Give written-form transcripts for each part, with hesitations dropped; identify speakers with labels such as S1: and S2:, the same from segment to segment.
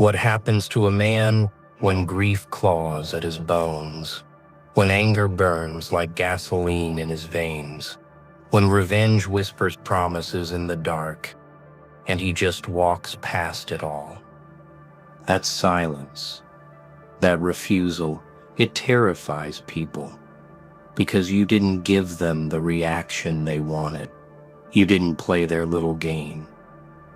S1: What happens to a man when grief claws at his bones, when anger burns like gasoline in his veins, when revenge whispers promises in the dark, and he just walks past it all. That silence, that refusal, it terrifies people, because you didn't give them the reaction they wanted. You didn't play their little game.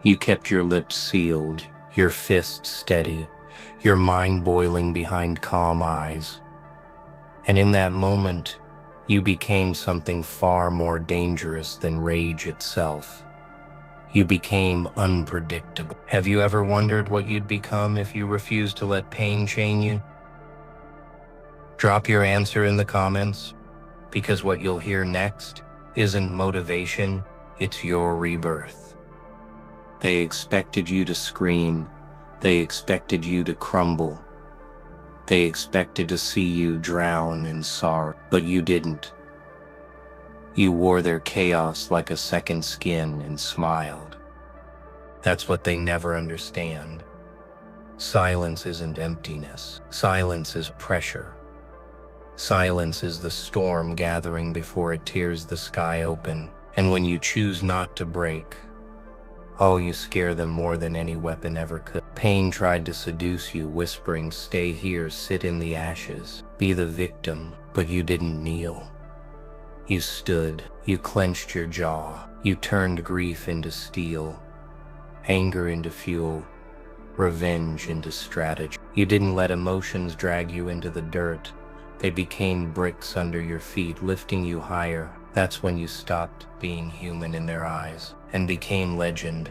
S1: You kept your lips sealed, your fists steady, your mind boiling behind calm eyes. And in that moment, you became something far more dangerous than rage itself. You became unpredictable. Have you ever wondered what you'd become if you refused to let pain chain you? Drop your answer in the comments, because what you'll hear next isn't motivation, it's your rebirth. They expected you to scream. They expected you to crumble. They expected to see you drown in sorrow, but you didn't. You wore their chaos like a second skin and smiled. That's what they never understand. Silence isn't emptiness. Silence is pressure. Silence is the storm gathering before it tears the sky open. And when you choose not to break, oh, you scare them more than any weapon ever could. Pain tried to seduce you, whispering, "Stay here, sit in the ashes, be the victim," but you didn't kneel. You stood, you clenched your jaw, you turned grief into steel, anger into fuel, revenge into strategy. You didn't let emotions drag you into the dirt. They became bricks under your feet, lifting you higher. That's when you stopped being human in their eyes and became legend.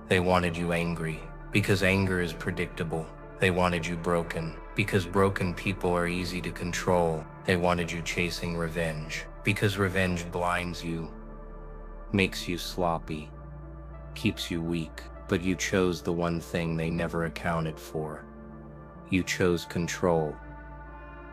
S1: They wanted you angry, because anger is predictable. They wanted you broken, because broken people are easy to control. They wanted you chasing revenge, because revenge blinds you, makes you sloppy, keeps you weak. But you chose the one thing they never accounted for. You chose control.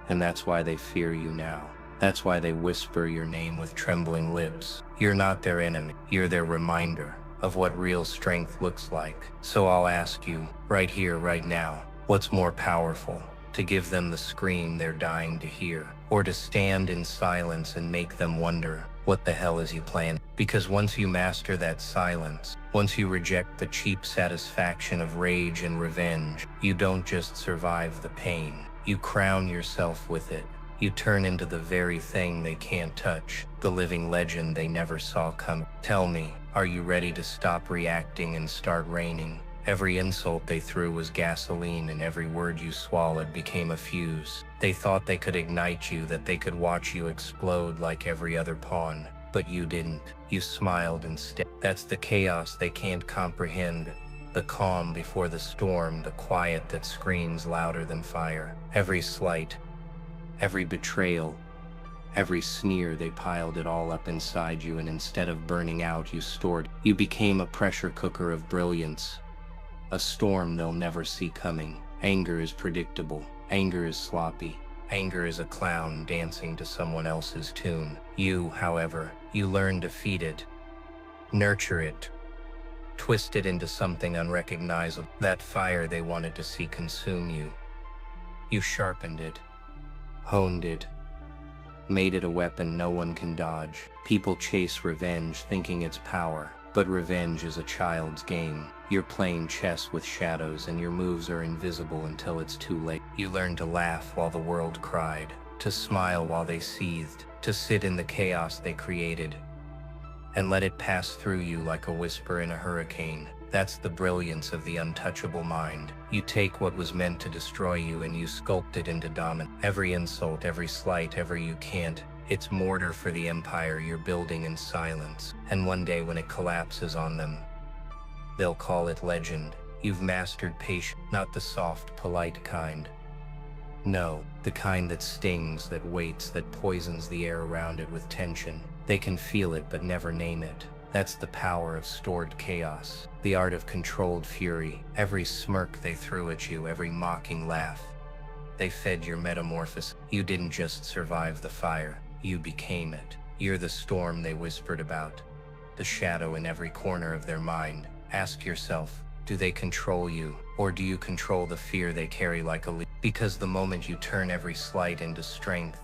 S1: And that's why they fear you now. That's why they whisper your name with trembling lips. You're not their enemy. You're their reminder of what real strength looks like. So I'll ask you, right here, right now, what's more powerful? To give them the scream they're dying to hear, or to stand in silence and make them wonder, what the hell is he planning? Because once you master that silence, once you reject the cheap satisfaction of rage and revenge, you don't just survive the pain. You crown yourself with it. You turn into the very thing they can't touch, the living legend they never saw coming. Tell me, are you ready to stop reacting and start reigning? Every insult they threw was gasoline, and every word you swallowed became a fuse. They thought they could ignite you, that they could watch you explode like every other pawn. But you didn't. You smiled instead. That's the chaos they can't comprehend. The calm before the storm, the quiet that screams louder than fire. Every slight, every betrayal, every sneer, they piled it all up inside you, and instead of burning out, you stored. You became a pressure cooker of brilliance, a storm they'll never see coming. Anger is predictable. Anger is sloppy. Anger is a clown dancing to someone else's tune. You, however, you learn to feed it, nurture it, twist it into something unrecognizable. That fire they wanted to see consume you. You sharpened it, honed it, made it a weapon no one can dodge. People chase revenge thinking it's power, but revenge is a child's game. You're playing chess with shadows, and your moves are invisible until it's too late. You learn to laugh while the world cried, to smile while they seethed, to sit in the chaos they created, and let it pass through you like a whisper in a hurricane. That's the brilliance of the untouchable mind. You take what was meant to destroy you and you sculpt it into dominance. Every insult, every slight, every "you can't," it's mortar for the empire you're building in silence. And one day when it collapses on them, they'll call it legend. You've mastered patience, not the soft, polite kind. No, the kind that stings, that waits, that poisons the air around it with tension. They can feel it but never name it. That's the power of stored chaos, the art of controlled fury. Every smirk they threw at you, every mocking laugh, they fed your metamorphosis. You didn't just survive the fire, you became it. You're the storm they whispered about, the shadow in every corner of their mind. Ask yourself, do they control you, Or do you control the fear they carry like a leaf? Because the moment you turn every slight into strength,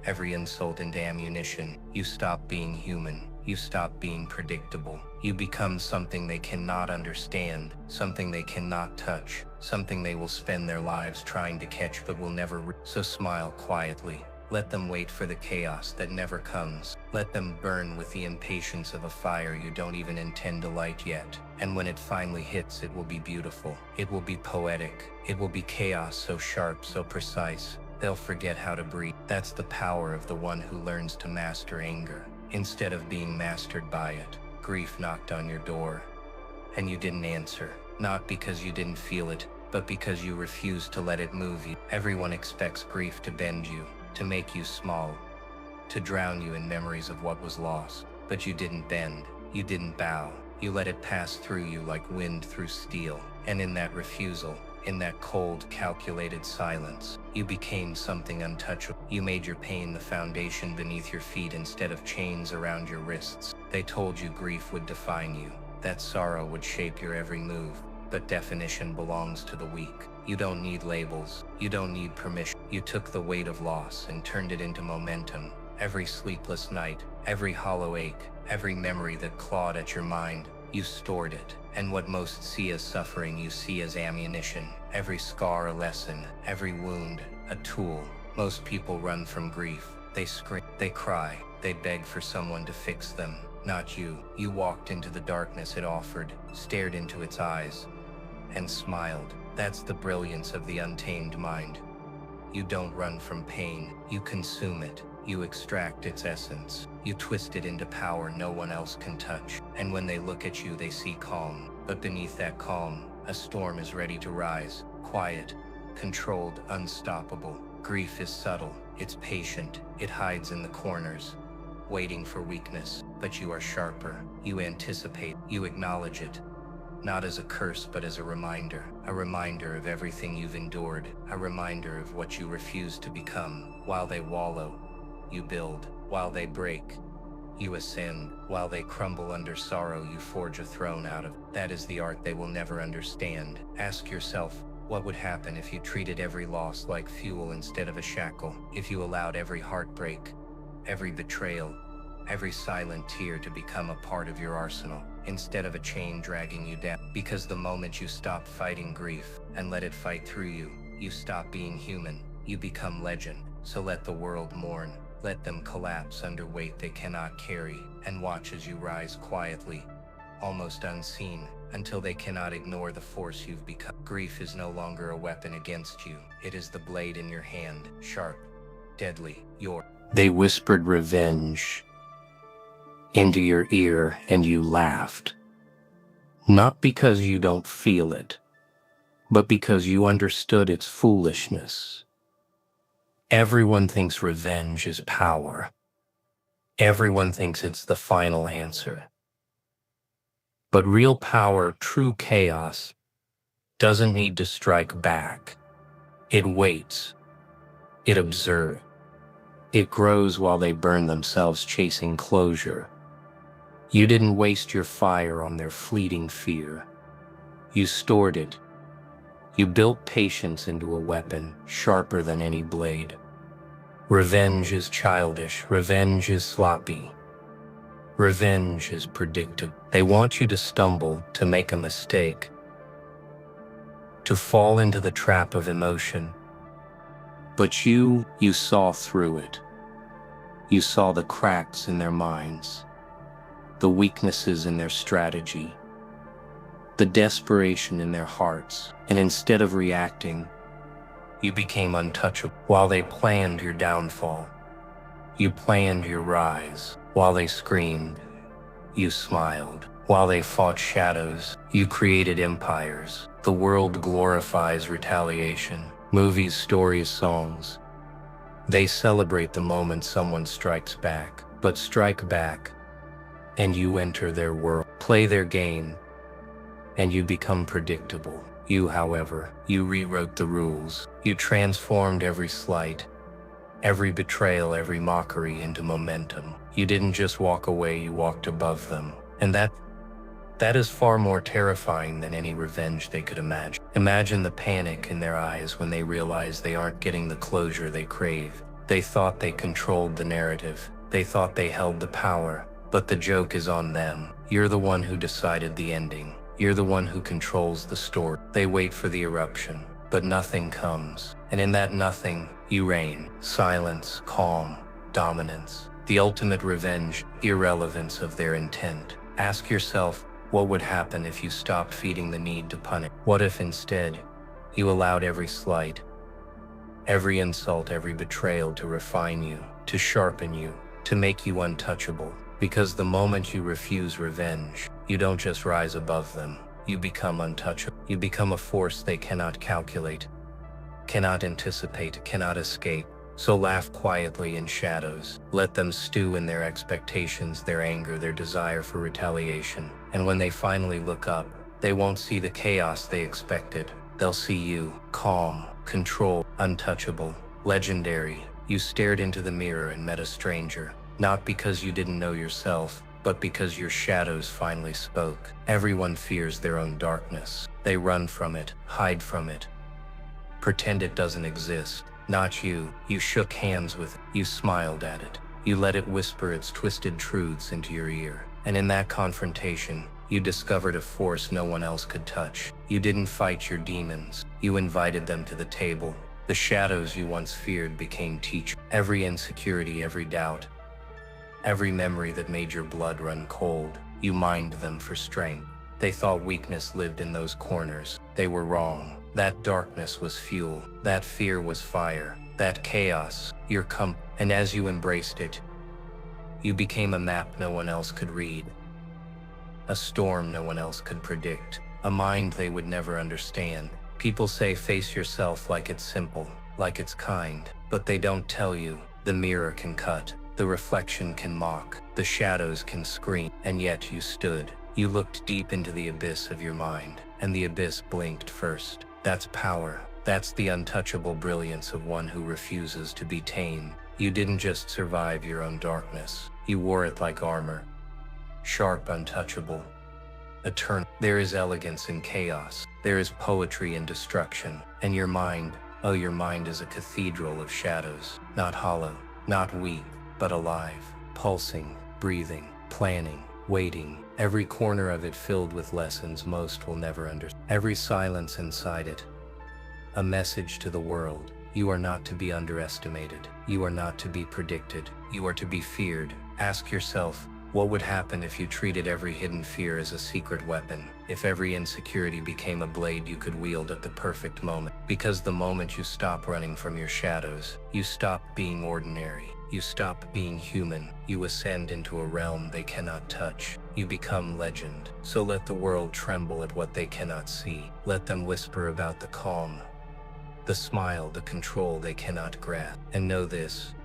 S1: every insult into ammunition, you stop being human. You stop being predictable. You become something they cannot understand, something they cannot touch, something they will spend their lives trying to catch but will never So smile quietly. Let them wait for the chaos that never comes. Let them burn with the impatience of a fire you don't even intend to light yet. And when it finally hits, it will be beautiful. It will be poetic. It will be chaos so sharp, so precise. They'll forget how to breathe. That's the power of the one who learns to master anger, instead of being mastered by it. Grief knocked on your door, and you didn't answer. Not because you didn't feel it, but because you refused to let it move you. Everyone expects grief to bend you, to make you small, to drown you in memories of what was lost. But you didn't bend, you didn't bow. You let it pass through you like wind through steel. And in that refusal, in that cold, calculated silence, you became something untouchable. You made your pain the foundation beneath your feet instead of chains around your wrists. They told you grief would define you, that sorrow would shape your every move. But definition belongs to the weak. You don't need labels. You don't need permission. You took the weight of loss and turned it into momentum. Every sleepless night, every hollow ache, every memory that clawed at your mind, you stored it. And what most see as suffering, you see as ammunition. Every scar a lesson, every wound a tool. Most people run from grief. They scream, they cry, they beg for someone to fix them. Not you. You walked into the darkness it offered, stared into its eyes, and smiled. That's the brilliance of the untamed mind. You don't run from pain, you consume it. You extract its essence. You twist it into power no one else can touch. And when they look at you, they see calm. But beneath that calm, a storm is ready to rise. Quiet, controlled, unstoppable. Grief is subtle. It's patient. It hides in the corners, waiting for weakness. But you are sharper. You anticipate. You acknowledge it. Not as a curse, but as a reminder of everything you've endured, a reminder of what you refuse to become. While they wallow, you build. While they break, you ascend. While they crumble under sorrow, you forge a throne out of. That is the art they will never understand. Ask yourself, what would happen if you treated every loss like fuel instead of a shackle? If you allowed every heartbreak, every betrayal, every silent tear to become a part of your arsenal, instead of a chain dragging you down. Because the moment you stop fighting grief and let it fight through you, you stop being human. You become legend. So let the world mourn. Let them collapse under weight they cannot carry, and watch as you rise quietly, almost unseen, until they cannot ignore the force you've become. Grief is no longer a weapon against you. It is the blade in your hand, sharp, deadly. They whispered revenge into your ear, and you laughed. Not because you don't feel it, but because you understood its foolishness. Everyone thinks revenge is power. Everyone thinks it's the final answer. But real power, true chaos, doesn't need to strike back. It waits. It observes. It grows while they burn themselves chasing closure. You didn't waste your fire on their fleeting fear. You stored it. You built patience into a weapon sharper than any blade. Revenge is childish. Revenge is sloppy. Revenge is predictable. They want you to stumble, to make a mistake, to fall into the trap of emotion. But you saw through it. You saw the cracks in their minds, the weaknesses in their strategy, the desperation in their hearts, and instead of reacting, you became untouchable. While they planned your downfall, you planned your rise. While they screamed, you smiled. While they fought shadows, you created empires. The world glorifies retaliation. Movies, stories, songs. They celebrate the moment someone strikes back. But strike back, and you enter their world. Play their game, and you become predictable. You, however, you rewrote the rules. You transformed every slight, every betrayal, every mockery into momentum. You didn't just walk away, you walked above them. And That is far more terrifying than any revenge they could imagine. Imagine the panic in their eyes when they realize they aren't getting the closure they crave. They thought they controlled the narrative. They thought they held the power. But the joke is on them. You're the one who decided the ending. You're the one who controls the story. They wait for the eruption, but nothing comes. And in that nothing, you reign. Silence, calm, dominance. The ultimate revenge, irrelevance of their intent. Ask yourself, what would happen if you stopped feeding the need to punish? What if instead, you allowed every slight, every insult, every betrayal to refine you, to sharpen you, to make you untouchable? Because the moment you refuse revenge, you don't just rise above them, you become untouchable. You become a force they cannot calculate, cannot anticipate, cannot escape. So laugh quietly in shadows. Let them stew in their expectations, their anger, their desire for retaliation. And when they finally look up, they won't see the chaos they expected. They'll see you, calm, controlled, untouchable, legendary. You stared into the mirror and met a stranger, not because you didn't know yourself, but because your shadows finally spoke. Everyone fears their own darkness. They run from it, hide from it, pretend it doesn't exist. Not you. You shook hands with it. You smiled at it. You let it whisper its twisted truths into your ear. And in that confrontation, you discovered a force no one else could touch. You didn't fight your demons. You invited them to the table. The shadows you once feared became teachers. Every insecurity, every doubt, every memory that made your blood run cold, you mined them for strength. They thought weakness lived in those corners. They were wrong. That darkness was fuel. That fear was fire. That chaos, your and as you embraced it, you became a map no one else could read, a storm no one else could predict, a mind they would never understand. People say face yourself like it's simple, like it's kind, but they don't tell you the mirror can cut, the reflection can mock, the shadows can scream, and yet you stood. You looked deep into the abyss of your mind, and the abyss blinked first. That's power. That's the untouchable brilliance of one who refuses to be tamed. You didn't just survive your own darkness. You wore it like armor. Sharp, untouchable, eternal. There is elegance in chaos. There is poetry in destruction. And your mind, oh, your mind is a cathedral of shadows. Not hollow, not weak, but alive. Pulsing, breathing, planning, waiting. Every corner of it filled with lessons most will never understand. Every silence inside it, a message to the world. You are not to be underestimated. You are not to be predicted. You are to be feared. Ask yourself, what would happen if you treated every hidden fear as a secret weapon? If every insecurity became a blade you could wield at the perfect moment? Because the moment you stop running from your shadows, you stop being ordinary. You stop being human. You ascend into a realm they cannot touch. You become legend. So let the world tremble at what they cannot see. Let them whisper about the calm, the smile, the control they cannot grasp. And know this,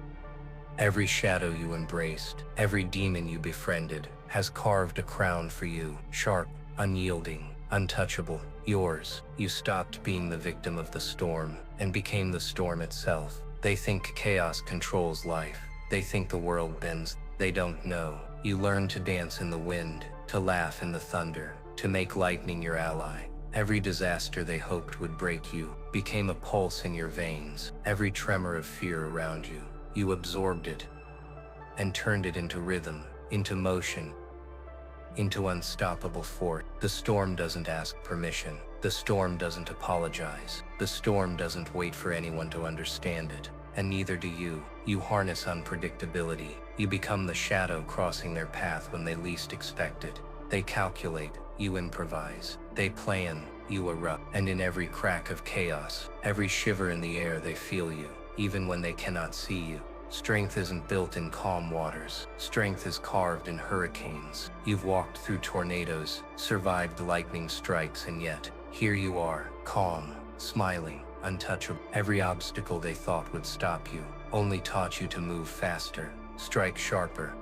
S1: every shadow you embraced, every demon you befriended, has carved a crown for you. Sharp, unyielding, untouchable, yours. You stopped being the victim of the storm and became the storm itself. They think chaos controls life. They think the world bends. They don't know. You learned to dance in the wind, to laugh in the thunder, to make lightning your ally. Every disaster they hoped would break you became a pulse in your veins. Every tremor of fear around you, you absorbed it and turned it into rhythm, into motion, into unstoppable force. The storm doesn't ask permission. The storm doesn't apologize. The storm doesn't wait for anyone to understand it. And neither do you. You harness unpredictability. You become the shadow crossing their path when they least expect it. They calculate, you improvise. They plan, you erupt. And in every crack of chaos, every shiver in the air, they feel you, even when they cannot see you. Strength isn't built in calm waters. Strength is carved in hurricanes. You've walked through tornadoes, survived lightning strikes, and yet, here you are, calm, smiling, untouchable. Every obstacle they thought would stop you only taught you to move faster, strike sharper,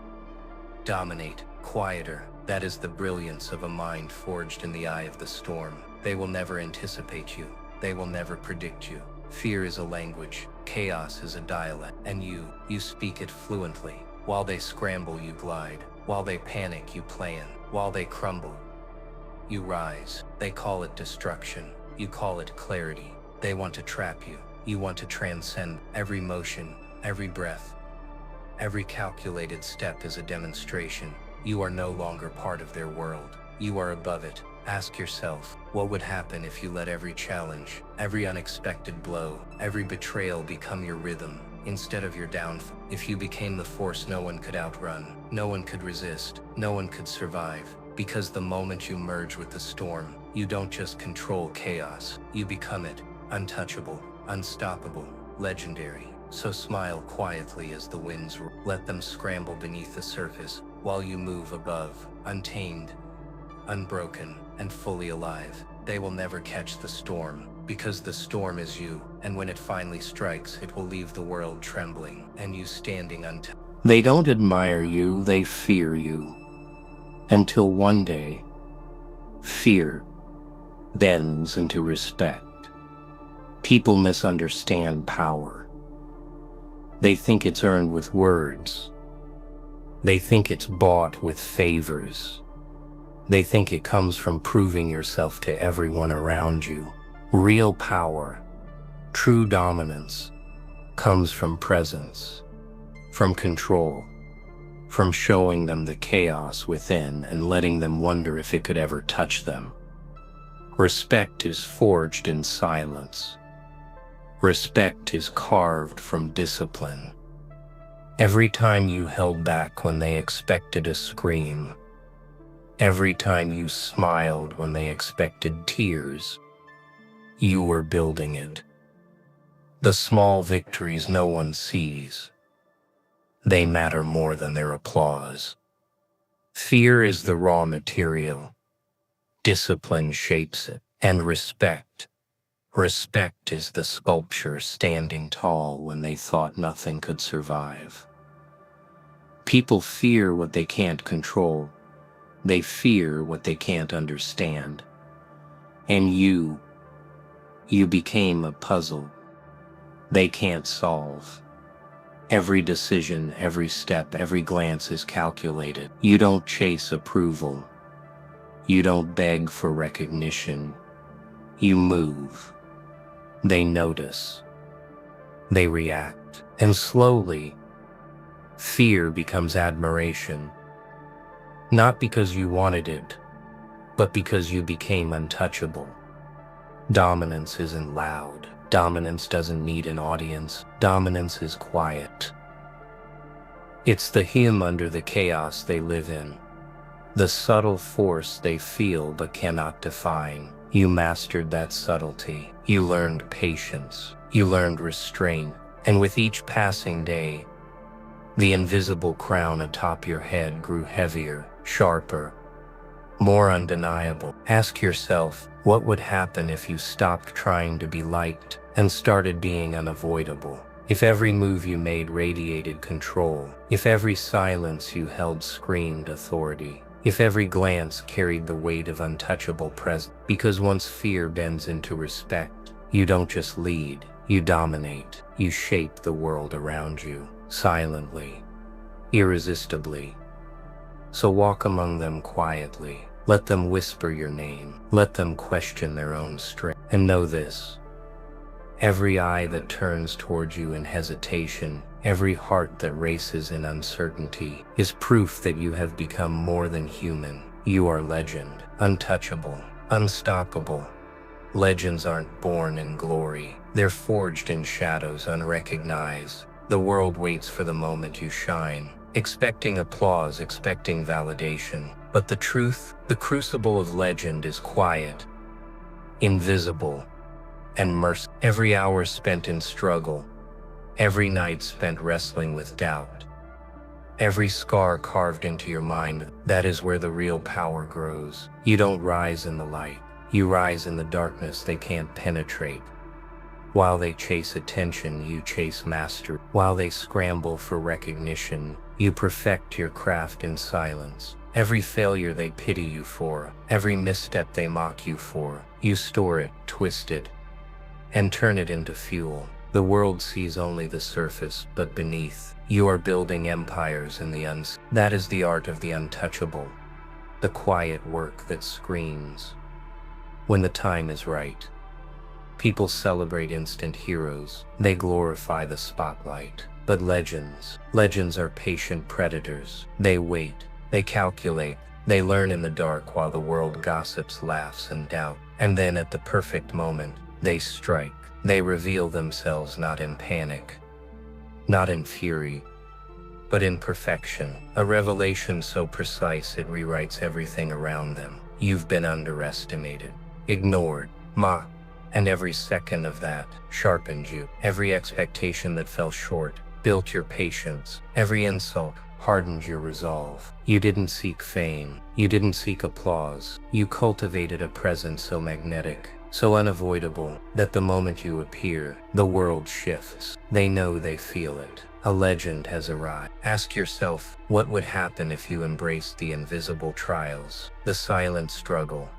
S1: dominate, quieter. That is the brilliance of a mind forged in the eye of the storm. They will never anticipate you. They will never predict you. Fear is a language. Chaos is a dialect. And you speak it fluently. While they scramble, you glide. While they panic, you plan. While they crumble, You rise. They call it destruction. You call it clarity. They want to trap you. You want to transcend. Every motion, every breath, every calculated step is a demonstration. You are no longer part of their world. You are above it. Ask yourself, what would happen if you let every challenge, every unexpected blow, every betrayal become your rhythm instead of your downfall? If you became the force no one could outrun, no one could resist, no one could survive. Because the moment you merge with the storm, you don't just control chaos, you become it. Untouchable, unstoppable, legendary. So smile quietly as the winds roar. Let them scramble beneath the surface while you move above, untamed, unbroken, and fully alive. They will never catch the storm, because the storm is you, and when it finally strikes, it will leave the world trembling, and you standing untouched. They don't admire you, they fear you. Until one day, fear bends into respect. People misunderstand power. They think it's earned with words. They think it's bought with favors. They think it comes from proving yourself to everyone around you. Real power, true dominance, comes from presence, from control, from showing them the chaos within and letting them wonder if it could ever touch them. Respect is forged in silence. Respect is carved from discipline. Every time you held back when they expected a scream, every time you smiled when they expected tears, you were building it. The small victories no one sees, they matter more than their applause. Fear is the raw material. Discipline shapes it, and respect is the sculpture standing tall when they thought nothing could survive. People fear what they can't control. They fear what they can't understand. And you became a puzzle they can't solve. Every decision, every step, every glance is calculated. You don't chase approval. You don't beg for recognition. You move. They notice. They react. And slowly, fear becomes admiration. Not because you wanted it, but because you became untouchable. Dominance isn't loud. Dominance doesn't need an audience. Dominance is quiet. It's the hymn under the chaos they live in. The subtle force they feel but cannot define. You mastered that subtlety. You learned patience. You learned restraint. And with each passing day, the invisible crown atop your head grew heavier, sharper, more undeniable. Ask yourself, what would happen if you stopped trying to be liked and started being unavoidable? If every move you made radiated control, if every silence you held screamed authority, if every glance carried the weight of untouchable presence. Because once fear bends into respect, you don't just lead, you dominate. You shape the world around you, silently, irresistibly. So walk among them quietly. Let them whisper your name. Let them question their own strength. And know this: every eye that turns towards you in hesitation, every heart that races in uncertainty, is proof that you have become more than human. You are legend, untouchable, unstoppable. Legends aren't born in glory. They're forged in shadows unrecognized. The world waits for the moment you shine, expecting applause, expecting validation. But the truth, the crucible of legend is quiet, invisible, and merciful. Every hour spent in struggle, every night spent wrestling with doubt, every scar carved into your mind, that is where the real power grows. You don't rise in the light, you rise in the darkness they can't penetrate. While they chase attention, you chase mastery. While they scramble for recognition, you perfect your craft in silence. Every failure they pity you for, every misstep they mock you for, you store it, twist it, and turn it into fuel. The world sees only the surface, but beneath, you are building empires in the unseen. That is the art of the untouchable, the quiet work that screams. When the time is right, people celebrate instant heroes. They glorify the spotlight. But legends are patient predators. They wait, they calculate, they learn in the dark while the world gossips, laughs, and doubt. And then at the perfect moment, they strike. They reveal themselves not in panic, not in fury, but in perfection. A revelation so precise it rewrites everything around them. You've been underestimated, ignored, mocked, and every second of that sharpened you. Every expectation that fell short built your patience. Every insult hardened your resolve. You didn't seek fame. You didn't seek applause. You cultivated a presence so magnetic, so unavoidable, that the moment you appear, the world shifts. They know, they feel it. A legend has arrived. Ask yourself, what would happen if you embraced the invisible trials, the silent struggle,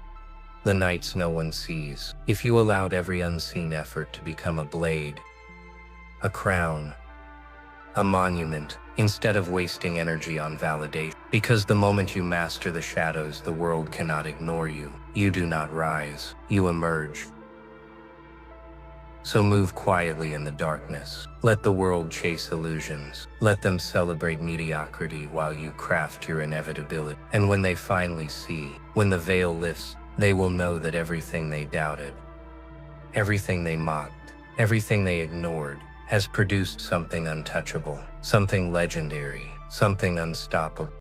S1: the nights no one sees? If you allowed every unseen effort to become a blade, a crown, a monument, instead of wasting energy on validation. Because the moment you master the shadows, the world cannot ignore you. You do not rise, you emerge. So move quietly in the darkness. Let the world chase illusions. Let them celebrate mediocrity while you craft your inevitability. And when they finally see, when the veil lifts, they will know that everything they doubted, everything they mocked, everything they ignored, has produced something untouchable, something legendary, something unstoppable.